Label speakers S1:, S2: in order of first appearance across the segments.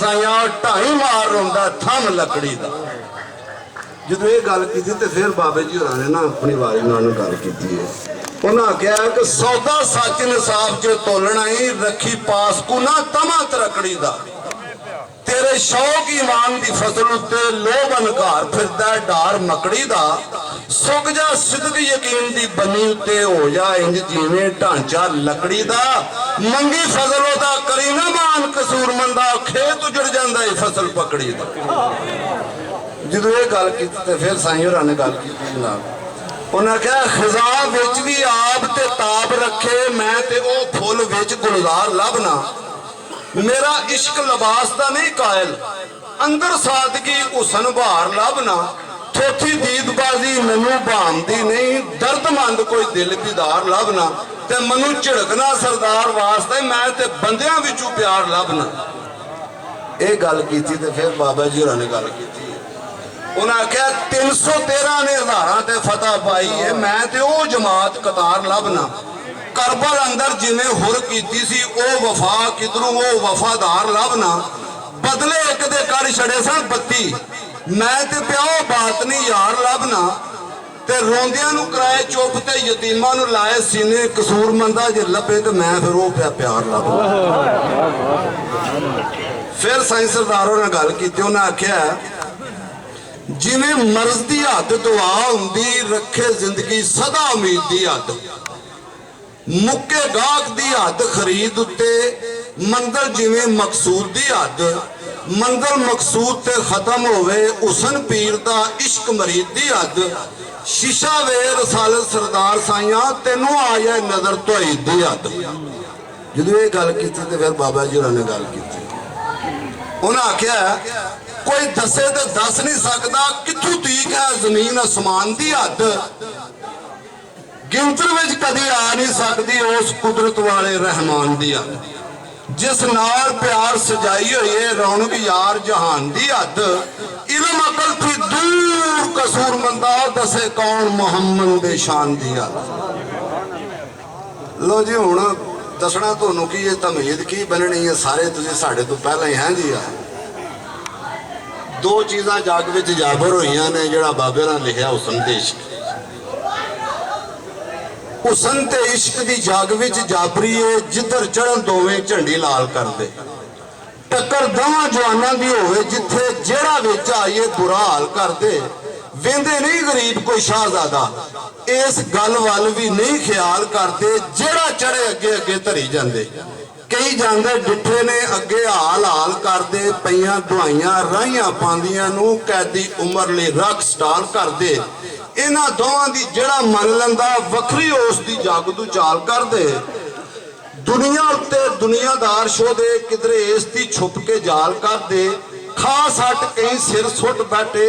S1: साइया ढाई मार रोंदा थम लकड़ी दा। जो ये गल की तो फिर बाबे जी होरां ने ना अपनी वारी नाल गल की है। उन्हें आख्या कि सौदा सच इंसाफ जो तोलना ही रखी पास को ना तमा तरकड़ी दा। तेरे शौक ईमान की फसल उत्ते लोभ अनकार फिरदा डार मकड़ी दा। सुक जा सिदक यकीन की बनी उत्ते हो जा इंज जिवें ढांचा लकड़ी दा। मंगी फसल ओदा करी ना मान कसूरमंदा खेत उजड़ जांदा है फसल पकड़ी दा। जो ये गल की तो फिर साईं होरां ने गल की जनाब। उन्हें आख्या खिजा विच भी आप ते ताब रखे मैं ते ओ फुल विच गुलजार लभना। मेरा इश्क लिबास दा नहीं कायल अंदर सादगी हुसन बहार लभना। थोथी दीदबाजी मैनू भामदी नहीं दर्दमंद कोई दिल दीदार लभना। ते मनु झिड़कना सरदार वास्ते मैं ते बंदियां विचों प्यार लभना। ये गल की ते फिर बाबा जी होरां ने गल की। उन्हें आख्या 313 ने हज़ारां ते फतह पाई है मैं ते ओ जमात कतार लभना। करबल अंदर जिवें हुर कीती सी ओ वफा किधरों ओ वफादार लभना। बदले एक दे कर छड़े सन 32 मैं ते प्याओ बात नहीं यार लभना। ते रोंदियां नूं कराए चुप ते यतीमां नूं लाए सीने कसूरमंदा जे लभे ते मैं फिर ओ प्यार लभना। फिर साईं सरदार ने गल की। उन्हें आख्या जिवें मर्ज दी हद दुआ हुंदी रखे जिंदगी सदा उम्मीद दी हद। मुक्के गाहक दी हद खरीद उत्ते मंजिल जिवें मकसूद दी हद। मंजिल मकसूद ते खत्म होवे हुसन पीर दा इश्क मरीद दी हद। शीशा वे रसालत सरदार साइया तेनों आ जाए नजर तौहीद दी हद। जो ये गल की तो फिर बाबा जी होरां ने गल की। उन्हें आख्या कोई दसे तो दस नहीं सकता कित्थों तीक है जमीन आसमान दी हद। गिनतर विच कदी आ नहीं सकती उस कुदरत वाले रहमान दी हद। जिस नाल प्यार सजाई हुई है रौनक यार जहान दी हद। इल्म अकल थी दूर कसूरमंदा दसे कौन मुहम्मद दे शान दी हद। लो जी हुण दसना तुहानूं कि ये तमीद की बननी है सारे तुसीं साडे तो पहले ही हैं जी। दो चीज़ां जग विच जाबर होईयां ने जिहड़ा बाबे ने लिखिया हुसन ते इश्क। हुसन ते इश्क दी जग विच जाबरी है जिधर चढ़न दोवें झंडी लाल कर दे। टक्कर दोवां जवानां दी होवे जिथे जेड़ा विच आईए बुरा हाल कर दे। वेंदे नहीं गरीब कोई शाहजादा इस गल वल भी नहीं ख्याल करते जेड़ा चढ़े अगे अगे धरी जांदे। कई जांदे डिठे ने अगे हाल हाल करते पईयां दुआइयां राहियां पांदियां नूं कैदी उम्र लई रख स्टाल करते। इन्हां दोवां दी जेड़ा मन लंदा वखरी उस दी जागदू चाल करदे। दुनिया उत्ते दुनियादार शोधे किधरे इस दी छुप के जाल करदे। खास हट कई सिर सुट बैठे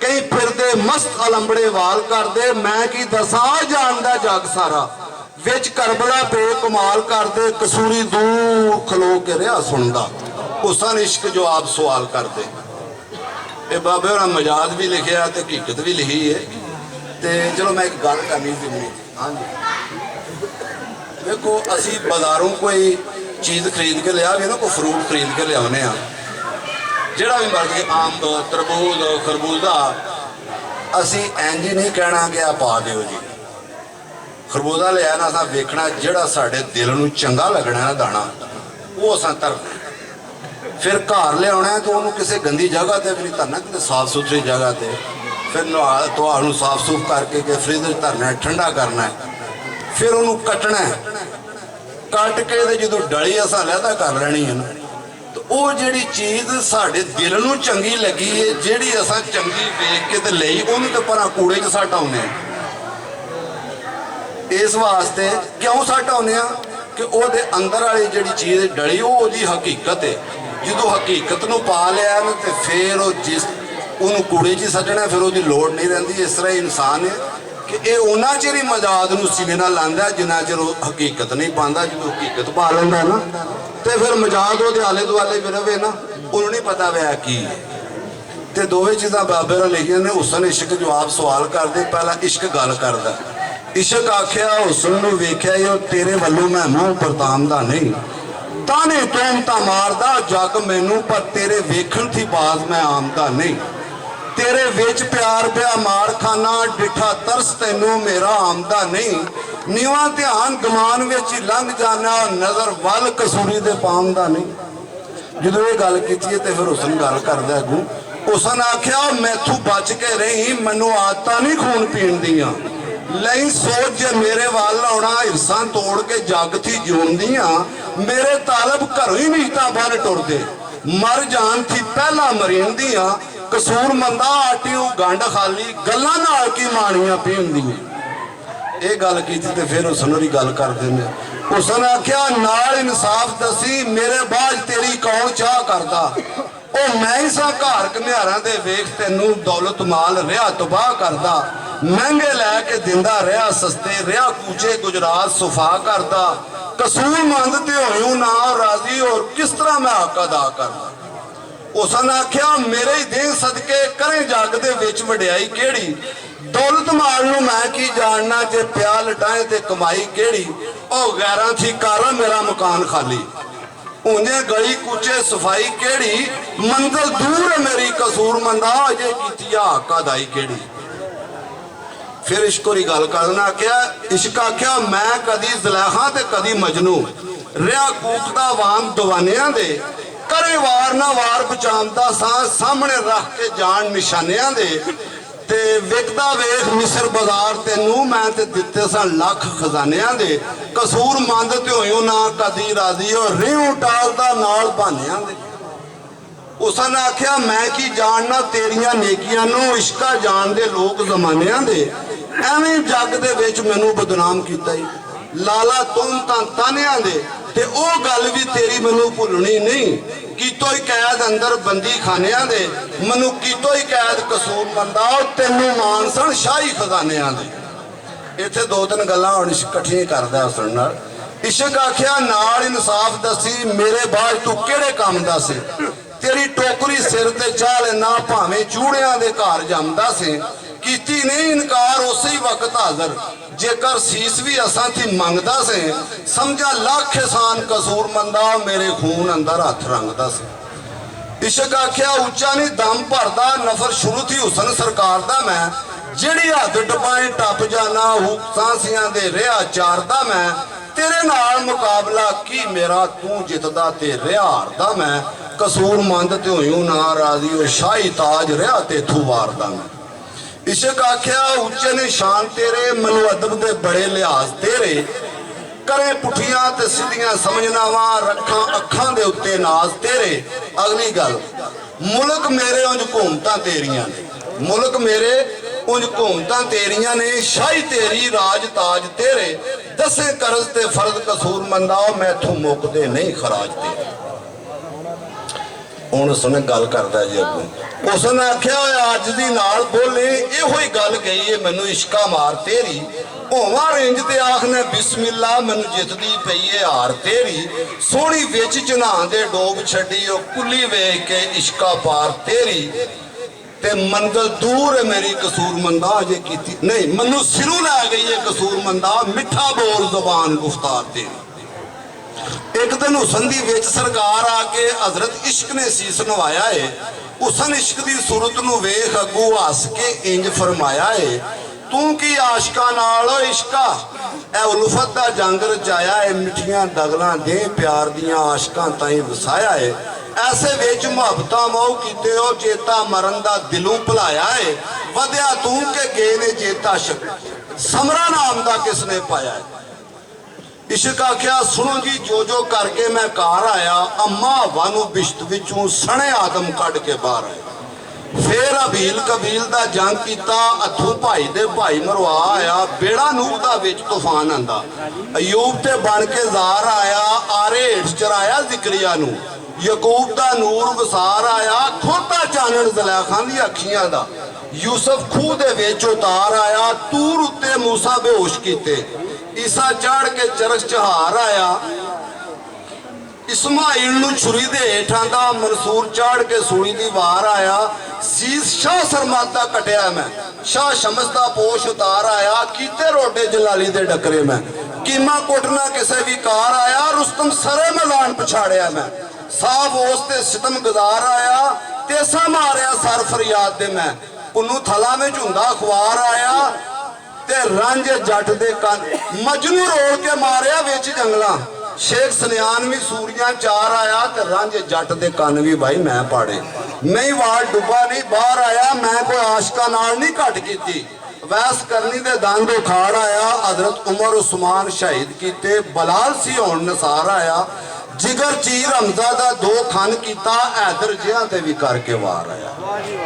S1: कई फिरदे मस्त अलंबड़े वाल करदे। मैं की दसां जानदा जग सारा विच करबला बेकमाल करदे। कसूरी दूर खलो के रहा सुनदा हुसन इश्क जो आप सवाल करदे। ये बाबे होरां मजाज भी लिखिया ते हकीकत भी लिखी है। ते चलो मैं एक गल करनी जरूरी। हाँ जी देखो असी बाजारों कोई चीज़ खरीद के लिया भी ना कोई फ्रूट खरीद के लियाने जोड़ा भी मर्जी अंब तरबूज खरबूजा असी इंज नहीं कहना कि आ पा दो जी। खरबूजा लिया ना असा वेखना जोड़ा साढ़े दिल में चंगा लगना ना दाना वो असा धरना। फिर घर लिया तो उन्होंने किसी गंदी जगह पर भी नहीं धरना किसी साफ सुथरी जगह पर। फिर नहा साफ सूफ करके फ्रिज धरना है ठंडा करना है। फिर उन्होंने कटना है कट के जो डली असा लहदा कर लेनी है ना तो वो जी चीज़ साढ़े दिल में चंगी लगी है जी असा चंगी वेख के तो लई उन्होंने तो पर कूड़े च सट आने। इस वास्ते क्यों सट आने कि वो अंदर वाली जी चीज़ डली वो हकीकत है। जो हकीकत को पा लिया ना तो फिर जिस उन्होंने कूड़े च सटना फिर वो लोड़ नहीं रही। इस तरह इंसान है कि ये उन्ना चिर ही मजाद नूं सीने नाल लांदा जिन्ना चिर हकीकत नहीं पाता। जो हकीकत पा लेंदा ना तो फिर मजाद वो आले दुआले भी रहे ना उन्होंने नहीं पता वह की है। तो दोवें चीज़ां बाबे ने लिखियां ने। हुसन इश्क जवाब सवाल करते पहला इश्क गल करदा। इश्क आख्या हुसन नूं वेख्या तेरे वल्लों मैं मूँह परतामदा नहीं ਤਾਨੇ ਤੋਮਤਾਂ ਮਾਰਦਾ ਜੱਗ ਮੈਨੂੰ, ਪਰ ਤੇਰੇ ਵੇਖਣ ਦੀ ਬਾਜ਼ ਮੈਂ ਆਮਦਾ ਨਹੀਂ। ਤੇਰੇ ਵਿੱਚ ਪਿਆਰ ਪਿਆ ਮਾਰ ਖਾਨਾ, ਡਿਠਾ ਤਰਸ ਤੈਨੂੰ ਮੇਰਾ ਆਮਦਾ ਨਹੀਂ। ਨੀਵਾਂ ਧਿਆਨ ਗਮਾਨ ਵਿੱਚ ਹੀ ਲੰਘ ਜਾਣਾ, ਨਜ਼ਰ ਵੱਲ ਕਸੂਰੀ ਦੇ ਪਾਉਂਦਾ ਨਹੀਂ। ਜਦੋਂ ਇਹ ਗੱਲ ਕੀਤੀ ਤੇ ਫਿਰ ਹੁਸਨ ਗੱਲ ਕਰਦਾ ਅੱਗੋਂ। ਹੁਸਨ ਆਖਿਆ ਮੈਥੋਂ ਬਚ ਕੇ ਰਹੀ, ਮੈਨੂੰ ਆਦਤਾਂ ਨਹੀਂ ਖੂਨ ਪੀਣ ਦੀਆਂ। ਲਈ ਸੋਚ ਜੇ ਮੇਰੇ ਵੱਲ ਆਉਣਾ, ਹਿਰਸਾਂ ਤੋੜ ਕੇ ਜੱਗ ਥੀ ਜਿਉਂਦੀਆਂ। ਮੇਰੇ ਤਾਲਬ ਘਰੋਂ ਹੀ ਨਹੀਂ ਤਾਂ ਬਾਹਰ ਟੁਰਦੇ, ਮਰ ਜਾਣ ਥੀ ਪਹਿਲਾਂ ਮਰੀਂਦੀਆਂ। ਕਸੂਰ ਮੰਦਾ ਆਟਿਓ ਗੰਢ ਖਾਲੀ, ਗੱਲਾਂ ਨਾਲ ਕੀ ਮਾਣੀਆਂ ਪੀਂਦੀਆਂ। ਇਹ ਗੱਲ ਕੀਤੀ ਤੇ ਫਿਰ ਹੁਸਨ ਦੀ ਗੱਲ ਕਰ ਦਿੰਦੇ। ਹੁਸਨ ਆਖਿਆ ਨਾਲ ਇਨਸਾਫ ਦਸੀ, ਮੇਰੇ ਬਾਝ ਤੇਰੀ ਕੌਣ ਚਾਹ ਕਰਦਾ। ਉਹ ਮੈਂ ਹੀ ਸਾਂ ਘਰ ਘਮਿਆਰਾਂ ਦੇ ਵੇਖ, ਤੈਨੂੰ ਦੌਲਤ ਮਾਲ ਰਿਹਾ ਤਬਾਹ ਕਰਦਾ। ਮਹਿੰਗੇ ਲੈ ਕੇ ਦਿੰਦਾ ਰਿਹਾ ਸਸਤੇ, ਰਿਹਾ ਕੂਚੇ ਗੁਜਰਾਤ ਸੁਫਾ ਕਰਦਾ। ਕਸੂਰ ਮੰਦ ਤੇ ਹੋਇਓ ਨਾ ਰਾਜ਼ੀ, ਹੋਰ ਕਿਸ ਤਰ੍ਹਾਂ ਮੈਂ ਹੱਕ ਅਦਾ ਕਰਦਾ। ਹੁਸਨ ਆਖਿਆ ਮੇਰੇ ਹੀ ਦੇਹ ਸਦਕੇ, ਕਰੇ ਜੱਗ ਦੇ ਵਿੱਚ ਵਡਿਆਈ ਕਿਹੜੀ। ਦੌਲਤ ਮਾਲ ਨੂੰ ਮੈਂ ਕੀ ਜਾਣਨਾ, ਜੇ ਪਿਆ ਲਟਾਏ ਤੇ ਕਮਾਈ ਕਿਹੜੀ। ਉਹ ਗੈਰਾਂ ਥੀ ਕਾਰਾਂ ਮੇਰਾ ਮਕਾਨ ਖਾਲੀ, ਉਂਝੇ ਗਲੀ ਕੂਚੇ ਸਫਾਈ ਕਿਹੜੀ। ਮੰਜ਼ਲ ਦੂਰ ਹੈ ਮੇਰੀ ਕਸੂਰ ਮੰਦਾ, ਅਜੇ ਕੀਤੀ ਹੱਕ ਅਦਾਈ ਕਿਹੜੀ। ਫਿਰ ਇਸ਼ਕ ਦੀ ਗੱਲ ਕਰਨਾ ਆਖਿਆ, ਇਸ਼ਕ ਆਖਿਆ ਮੈਂ ਕਦੀ ਜ਼ਲੈਖਾ ਤੇ ਕਦੀ ਮਜਨੂ, ਰਿਹਾ ਕੂਕਦਾ ਵਾਂਗ ਦਵਾਨਿਆਂ ਦੇ। ਕਰੇ ਵਾਰ ਨਾ ਵਾਰ ਬਚਾਉਂਦਾ ਸਾਂ, ਸਾਹਮਣੇ ਰੱਖ ਕੇ ਜਾਣ ਨਿਸ਼ਾਨਿਆਂ ਦੇ। ਤੇ ਵਿਕਦਾ ਵੇਖ ਮਿਸਰ ਬਾਜ਼ਾਰ ਤੈਨੂੰ, ਮੈਂ ਤੇ ਦਿੱਤੇ ਸਨ ਲੱਖ ਖਜ਼ਾਨਿਆਂ ਦੇ। ਕਸੂਰ ਮੰਦ ਤੇ ਹੋਇਓ ਨਾ ਕਦੀ ਰਾਜ਼ੀ, ਉਹ ਰਿਉ ਟਾਲਦਾ ਨਾਲ ਬਹਾਨਿਆਂ ਦੇ। ਹੁਸਨ ਆਖਿਆ ਮੈਂ ਕੀ ਜਾਣਨਾ ਤੇਰੀਆਂ ਨੇਕੀਆਂ ਨੂੰ, ਇਸ਼ਕਾ ਜਾਣਦੇ ਲੋਕ ਜ਼ਮਾਨਿਆਂ ਦੇ। ਐਵੇਂ ਜੱਗ ਦੇ ਵਿੱਚ ਮੈਨੂੰ ਬਦਨਾਮ ਕੀਤਾ ਈ, ਲਾਲਾ ਤੁਮ ਤਾਂ ਤਾਨਿਆਂ ਦੇ। ਤੇ ਉਹ ਗੱਲ ਵੀ ਤੇਰੀ ਮੈਨੂੰ ਭੁੱਲਣੀ ਨਹੀਂ, ਕੀਤੋ ਹੀ ਕੈਦ ਅੰਦਰ ਬੰਦੀ ਖਾਨਿਆਂ ਦੇ। ਮੈਨੂੰ ਕੀਤੋ ਹੀ ਕੈਦ ਕਸੂਰ ਮੰਦਾ, ਤੈਨੂੰ ਮਾਨ ਸਨ ਸ਼ਾਹੀ ਖਜ਼ਾਨਿਆਂ ਦੇ। ਇੱਥੇ ਦੋ ਤਿੰਨ ਗੱਲਾਂ ਹੁਣ ਇਕੱਠੀਆਂ ਕਰਦਾ ਹੁਸਨ ਨਾਲ। ਇਸ਼ਕ ਆਖਿਆ ਨਾਲ ਇਨਸਾਫ ਦਸੀ, ਮੇਰੇ ਬਾਝ ਤੂੰ ਕਿਹੜੇ ਕੰਮ ਦਾ ਸੀ। ਤੇਰੀ ਟੋਕਰੀ ਸਿਰ ਤੇ ਚਾਹ ਲੈਣਾ, ਭਾਵੇਂ ਚੂੜਿਆਂ ਦੇ ਘਰ ਜੰਮਦਾ ਸੀ। ਕੀਤੀ ਨਹੀਂ ਇਨਕਾਰ ਉਸੇ ਹੀ ਵਕਤ ਹਾਜ਼ਰ, ਜੇਕਰ ਸੀਸ ਵੀ ਅਸਾਂ ਥੀ ਮੰਗਦਾ ਸੀ। ਸਮਝਾ ਲੱਖ ਇਹਸਾਨ ਕਸੂਰ ਮੰਦਾ, ਮੇਰੇ ਖੂਨ ਅੰਦਰ ਹੱਥ ਰੰਗਦਾ ਸੀ। ਇਸ਼ਕ ਆਖਿਆ ਉੱਚਾ ਨਹੀਂ ਦਮ ਭਰਦਾ, ਨਫਰ ਸ਼ੁਰੂ ਥੀ ਹੁਸਨ ਸਰਕਾਰ ਦਾ ਮੈਂ। ਜਿਹੜੀ ਹੱਦ ਟਪਾਏ ਟੱਪ ਜਾਣਾ, ਹੁਕਸਾਂਸੀਆਂ ਦੇ ਰਿਹਾ ਚਾਰਦਾ ਮੈਂ। ਤੇਰੇ ਨਾਲ ਮੁਕਾਬਲਾ ਕੀ ਮੇਰਾ, ਤੂੰ ਜਿੱਤਦਾ ਤੇ ਰਿਹਾ ਹਾਰਦਾ ਮੈਂ। ਕਸੂਰ ਮੰਦ ਤੇ ਹੋਇਓ ਨਾ ਰਾਜ਼ੀ, ਉਹ ਸ਼ਾਹੀ ਤਾਜ ਰਿਹਾ ਤੇ ਥੂ ਵਾਰਦਾ ਮੈਂ। ਇਸ਼ਕ ਆਖਿਆ ਉੱਚੇ ਨੇ ਸ਼ਾਨ ਤੇਰੇ, ਮੈਨੂੰ ਅਦਬ ਦੇ ਬੜੇ ਲਿਹਾਜ਼ ਤੇਰੇ। ਕਰੇ ਪੁੱਠੀਆਂ ਤੇ ਸਿੱਧੀਆਂ ਸਮਝਣਾ ਵਾ, ਰੱਖਾਂ ਅੱਖਾਂ ਦੇ ਉੱਤੇ ਨਾਜ਼ ਤੇਰੇ। ਅਗਲੀ ਗੱਲ, ਮੁਲਕ ਮੇਰੇ ਉਂਝ ਹਕੂਮਤਾਂ ਤੇਰੀਆਂ ਨੇ, ਮੁਲਕ ਮੇਰੇ ਉਂਝ ਹਕੂਮਤਾਂ ਤੇਰੀਆਂ ਨੇ। ਸ਼ਾਹੀ ਤੇਰੀ ਰਾਜ ਤਾਜ ਤੇਰੇ, ਦਸੇ ਕਰਜ਼ ਤੇ ਫਰਜ਼ ਕਸੂਰ ਮੰਦਾ, ਮੈਥੋਂ ਮੁੱਕਦੇ ਨਹੀਂ ਖਰਾਜ ਤੇਰੇ। ਹੁਣ ਉਸਨੇ ਗੱਲ ਕਰਦਾ ਜੀ ਅੱਗੋਂ। ਉਸਨੇ ਆਖਿਆ ਅੱਜ ਦੀ ਨਾਲ ਬੋਲੇ, ਇਹੋ ਹੀ ਗੱਲ ਗਈ ਏ ਮੈਨੂੰ ਇਸ਼ਕਾ ਮਾਰ ਤੇਰੀ। ਹੋਵਾਂ ਰਿੰਜ ਤੇ ਆਖਨੇ ਬਿਸਮਿਲ੍ਲਾ, ਮੈਨੂੰ ਜਿੱਤਦੀ ਪਈ ਏ ਹਾਰ ਤੇਰੀ। ਸੋਹਣੀ ਵਿੱਚ ਚਨਾਹ ਦੇ ਡੋਬ ਛੱਡੀ, ਉਹ ਕੁੱਲੀ ਵੇਖ ਕੇ ਇਸ਼ਕਾ ਪਾਰ ਤੇਰੀ। ਤੇ ਮੰਜ਼ਲ ਦੂਰ ਹੈ ਮੇਰੀ ਕਸੂਰ ਮੰਦਾ, ਅਜੇ ਕੀਤੀ ਨਹੀਂ ਮੈਨੂੰ ਸਿਰੋਂ ਲੈ ਗਈ ਏ ਕਸੂਰ ਮੰਦਾ। ਮਿੱਠਾ ਬੋਲ ਜ਼ਬਾਨ ਗੁਫ਼ਤਾਰ ਤੇਰੀ। ਇੱਕ ਦਿਨ ਹੁਸਨ ਦੀ ਵਿੱਚ ਸਰਕਾਰ ਆ ਕੇ ਹਜ਼ਰਤ ਇਸ਼ਕ ਨੇ ਸੀਸ ਨਵਾਇਆ ਏ। ਹੁਸਨ ਇਸ਼ਕ ਦੀ ਸੂਰਤ ਨੂੰ ਵੇਖ ਅੱਗੂ ਹੱਸ ਕੇ ਇੰਜ ਫਰਮਾਇਆ ਏ, ਤੂੰ ਕੀ ਆਸ਼ਕਾਂ ਨਾਲ ਓ ਇਸ਼ਕਾ, ਇਹ ਉਲਫਤ ਦਾ ਜੰਗ ਰਚਾਇਆ ਏ। ਮਿੱਠੀਆਂ ਦਗਲਾਂ ਦੇ ਪਿਆਰ ਦੀਆਂ ਆਸ਼ਕਾਂ ਤਾਈਂ ਵਸਾਇਆ ਏ। ਐਸੇ ਵਿੱਚ ਮੁਹੱਬਤਾਂ ਮੋਹ ਕੀਤੇ ਹੋ, ਚੇਤਾ ਮਰਨ ਦਾ ਦਿਲੋਂ ਭੁਲਾਇਆ ਏ। ਵਧਿਆ ਤੂੰ ਕੇ ਗਏ ਨੇ ਚੇਤਾ ਸ਼ਕ, ਸਮਰਾ ਨਾਮ ਦਾ ਕਿਸ ਨੇ ਪਾਇਆ ਏ। ਇਸ਼ਕ ਆਖਿਆ ਸੁਣੋ ਜੀ ਜੋ ਜੋ ਕਰਕੇ ਮੈਂ ਘਰ ਆਇਆ, ਅੰਮਾ ਹਵਾ ਨੂੰ ਬਿਸ਼ਤ ਵਿੱਚੋਂ ਸਣੇ ਆਦਮ ਕੱਢ ਕੇ ਬਾਹਰ ਆਇਆ। ਫੇਰ ਅਬੀਲ ਕਬੀਲ ਦਾ ਜੰਗ ਕੀਤਾ, ਅਥੂ ਭਾਈ ਦੇ ਭਾਈ ਮਰਵਾ ਆਇਆ। ਬੇੜਾ ਨੂਰ ਦਾ ਵਿੱਚ ਤੂਫਾਨ ਆਂਦਾ, ਅਯੂਬ ਤੇ ਬਣ ਕੇ ਜ਼ਾਰ ਆਇਆ। ਆਰੇ ਹੇਠ ਚਰਾਇਆ ਜ਼ਿਕਰੀਆ ਨੂੰ, ਯਕੂਬ ਦਾ ਨੂਰ ਵਸਾਰ ਆਇਆ। ਖੋਤਾ ਚਾਨਣ ਜ਼ਲੈਖਾਂ ਦੀਆਂ ਅੱਖੀਆਂ ਦਾ, ਯੂਸਫ ਖੂਹ ਦੇ ਵਿੱਚ ਉਤਾਰ ਆਇਆ। ਤੂਰ ਉੱਤੇ ਮੂਸਾ ਬੇਹੋਸ਼ ਕੀਤੇ, ਈਸਾ ਚੜ ਕੇ ਚਰਖ ਚਹਾਰ ਆਇਆ। ਇਸਮਾਈਲ ਨੂੰ ਛੁਰੀ ਦੇ ਹੇਠਾਂ ਦਾ, ਮਨਸੂਰ ਚਾੜ ਕੇ ਸੂਲੀ ਦੀ ਵਾਰ ਆਇਆ। ਸੀਸ ਸ਼ਾਹ ਸਰਮਾਦਾ ਕਟਿਆ ਮੈਂ, ਸ਼ਾਹ ਸ਼ਮਸ ਦਾ ਪੋਸ਼ ਉਤਾਰ ਆਇਆ। ਕੀਤੇ ਰੋਡੇ ਜਲਾਲੀ ਦੇ ਡਕਰੇ ਮੈਂ, ਕੀਮਾ ਕੋਟਣਾ ਕਿਸੇ ਵੀ ਕਾਰ ਆਇਆ, ਰੁਸਤਮ ਸਰੇ ਮੈਦਾਨ ਪਛਾੜਿਆ ਮੈਂ, ਸਾਫ ਉਸ ਤੇ ਸਿਤਮ ਗੁਜ਼ਾਰ ਆਇਆ, ਤੇਸਾ ਮਾਰਿਆ ਸਰ ਫਰਿਆਦ ਦੇ ਮੈਂ, ਪੁੰਨੂ ਥਲਾ ਵਿੱਚ ਹੁੰਦਾ ਅਖਬਾਰ ਆਇਆ, ਤੇ ਰਾਂਝੇ ਜੱਟ ਦੇ ਕੰਨ ਮਜਨੂ ਰੋਲ ਕੇ ਮਾਰਿਆ ਵਿੱਚ ਜੰਗਲਾਂ, ਸ਼ੇਖ ਸਨਿਆਨ ਵੀ ਸੂਰੀਆਂ ਚਾਰ ਆਇਆ, ਤੇ ਰਾਂਝੇ ਜੱਟ ਦੇ ਕੰਨ ਵੀ ਭਾਈ ਮੈਂ ਪਾੜੇ, ਨਹੀਂ ਵਾਲ ਡੁੱਬਾ ਨਹੀਂ ਬਾਹਰ ਆਇਆ, ਮੈਂ ਕੋਈ ਆਸ਼ਕਾਂ ਨਾਲ ਨਹੀਂ ਘਟ ਕੀਤੀ, ਵੈਸ ਕਰਨੀ ਦੇ ਦੰਦ ਉਖਾੜ ਆਇਆ, ਹਜ਼ਰਤ ਉਮਰ ਉਸਮਾਨ ਸ਼ਹੀਦ ਕੀਤੇ, ਬਲਾਲ ਸੀ ਹੁਣ ਨਸਾਰ ਆਇਆ, ਜਿਗਰ ਚੀਰ ਹਮਜ਼ਾ ਦਾ ਦੋ ਖਨ ਕੀਤਾ, ਐਦਰ ਜਿਹਾਂ ਤੇ ਵੀ ਕਰਕੇ ਵਾਰ ਆਇਆ,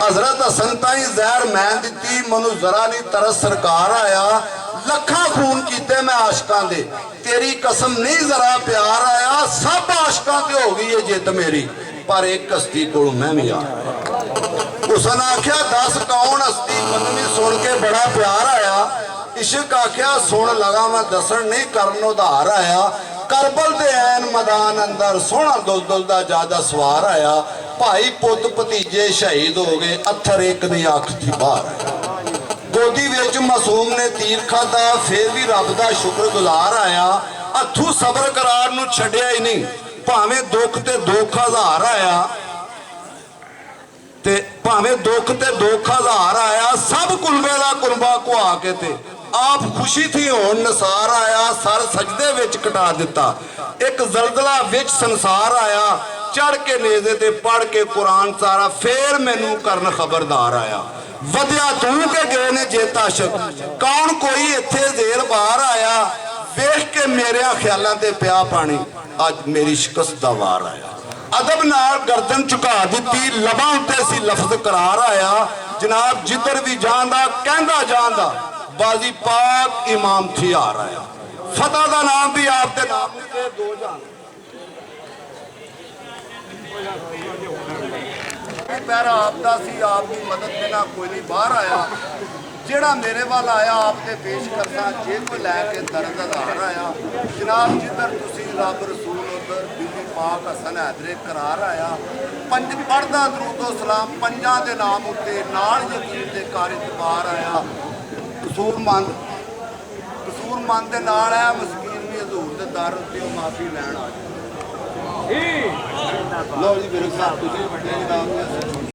S1: ਹਜ਼ਰਤ ਹਸਨ ਤਾਈ ਜ਼ਹਿਰ ਮੈਂ ਦਿੱਤੀ, ਮਨੂ ਜ਼ਰਾ ਨਹੀਂ ਤਰਸ ਸਰਕਾਰ ਆਇਆ, ਲੱਖਾਂ ਖੂਨ ਕੀਤੇ ਮੈਂ ਆਸ਼ਕਾਂ ਦੇ, ਤੇਰੀ ਕਸਮ ਨਹੀਂ ਜ਼ਰਾ ਪਿਆਰ ਆਇਆ, ਸਭ ਆਸ਼ਕਾਂ ਤੇ ਹੋ ਗਈ ਇਹ ਜਿੱਤ ਮੇਰੀ, ਪਰ ਇੱਕ ਹਸਤੀ ਕੋਲ ਮੈਂ ਵੀ ਆ, ਹੁਸਨ आख्या 10 कौन हस्ती पत्नी सुन के बड़ा प्यार आया, इश्क आख्या सुन लगा मैं दसन नहीं करन उधार आया, करबल दे ऐन मैदान अंदर सोहना दुलदुल दा ज्यादा सवार आया, भाई पुत भतीजे शहीद हो गए, अत्थर एक दी अख थी बाहर आया, गोदी विच मासूम ने तीर खादा, फिर भी रब दा शुक्र गुजार आया, अथू सबर करार नू छड्डिया ही नहीं, भावें दुख ते दुख हज़ार आया, ते भावें दुख ते दुख हज़ार आया, सब कुलबे दा कुरबा कुआ के ते आप खुशी थी होन नसार आया, सर सजदे विच कटा दिता, एक जलजला विच संसार आया, चढ़ के नेज़े ते पढ़ के कुरान सारा, फिर मैनू करन खबरदार आया, वधिया तू के गए ने जेत आशक, कौन कोई इत्थे जेल बाहर आया, वेख के मेरे ख्यालों ते प्या पानी, अज मेरी शिकस्त दा वार आया, अदब नाल गर्दन झुका दी, लबां उत्ते सी लफ्ज करार आया, जनाब जिधर भी जांदा कहंदा जांदा, बाजी पाक इमाम थी हार आया, फतह दा नाम भी आप दे नाम ते दो जान पैरा आपदा सी, आपकी मदद बिना कोई नहीं बाहर आया, जेड़ा मेरे वाल आया आपने पेश करना, जे कोई लैके दर्द आधार आया, जनाब जिधर तुसी रब रसूल उधर बीबी पाक हसन हैदरे करार आया, पंज पढ़दा दरूदो सलाम पंजा दे नाम उत्ते, नाल यकीन दे कार इतबार आया, कसूरमंद दे नाल आया, मस्कीन भी हजूर दे दर उत्ते माफी लैण आ लो जी मेरे साथ तुसी